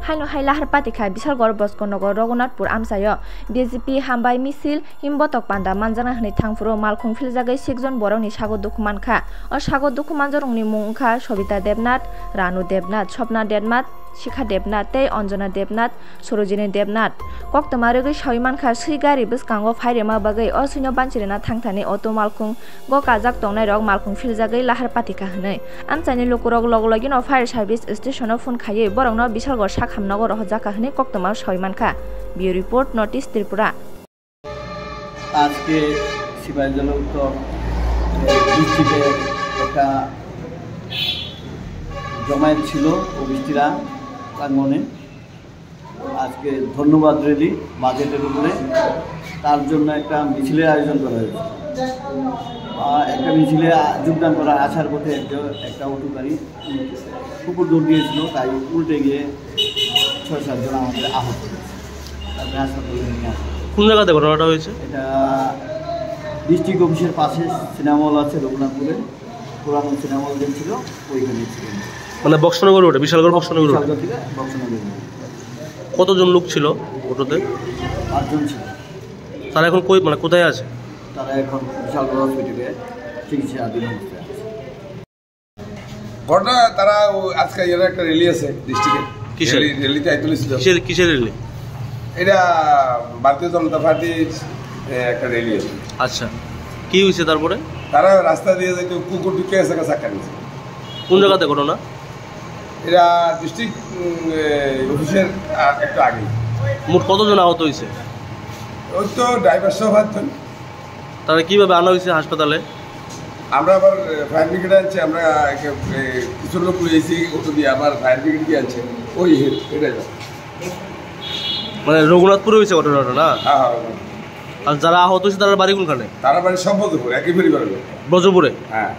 হাইনো high লাহার পাতিখা Bishalgarh বস্কনগর Raghunathpur আমসায় BJP হামবাই মিছিল হিমবতক পান্ডা মানজানা হনি থাংফুরো মালখুং ফিলজাগै सिखजन Barauni sago दुखुमानखा sago दुखुमानजरंनि मुंखा Sabita Debnath Ranu Debnath सपना देबनाथ शिखा देबनाथ तै अंजना देबनाथ सरोजिनी देबनाथ कक्तमारगै साविमानखा सिगारि बसकांगो फाइरेमा बागै असैनो बानचिरेना थांथानि अटो मालखुं ग काजाक तंनाय रग मालखुं फिलजागै लाहार पातिखा हनै आमचानि लोकरग लगलगिनो फायर सार्भिस स्टेशनाव फोन खायै बरंनो बिशालगड़ साखामनगर हजाका हनै कक्तमा साविमानखा बियो रिपोर्ट नर्थ ईस्ट त्रिपुरा। আজকে সিপাহীজলা উত্তর ডিস্ট্রিক্টে একটা জমায়েত ছিল ওবিসিরা প্রাঙ্গণে। আজকে ধন্যবাদ র্যালি বাজেটের উপরে, তার জন্য একটা মিছিলের আয়োজন করা হয়েছে। একটা মিছিলে যোগদান করার আসার পথে একটা অটো গাড়ি কুকুর দৌড় দিয়েছিল, তাই উল্টে গিয়ে ৬-৭ জন আমাদের আহত হয়েছে, তারপরে হাসপাতালে নিয়ে আসে। কোন জায়গাতে ঘটনাটা হয়েছে? এটা ডিস্ট্রিক্ট অফিসের পাশে সিনেমা হল আছে রঘুনাথপুরে, পুরানো সিনেমা হল ছিল ওইখানে ছিলেন। মানে বক্সনগর রোডে, বিশালগড় বক্সনগর রোডে। কতজন লোক ছিল অটোতে? 8 জন ছিল। তারা এখন কই, মানে কোথায় আছে? তারা এখন বিশালগড় হসপিটালে চিকিৎসাধীন অবস্থায় আছে। ঘটনা তারা আজকে এর একটা র্যালি আছে ডিস্ট্রিক্টে। কিসের র্যালিতে আইতুল ছিল? কিসের র্যালি? এটা ভারতীয় জনতা পার্টির একটা র্যালি আছে। আচ্ছা, কি হয়েছে তারপরে? তারা রাস্তা দিয়ে যাইতে কুকুর ঢুকে এসে চাক্কা নিয়েছে। কোন জায়গাতে ঘটনা? এটা ডিস্ট্রিক্ট অফিসের একটু আগে। মোট কতজন আহত হয়েছে? ওই তো ড্রাইভার সহ 5 জন। তারা কিভাবে আনা হয়েছে হাসপাতালে? আমরা আবার ফায়ার ব্রিগেড আনছি, আমরা কিছু লোক লইছি অটো দিয়ে, আবার ফায়ার ব্রিগেড দিয়ে আনছে। ওই এটাই মানে রঘুনাথপুরে হয়েছে ঘটনাটা না? হ্যাঁ। আর যারা আহত হয়েছে তারা বাড়ি কোনখানে? তারা বাড়ি সম্পদপুর, একই পরিবারের। ব্রজপুরে? হ্যাঁ।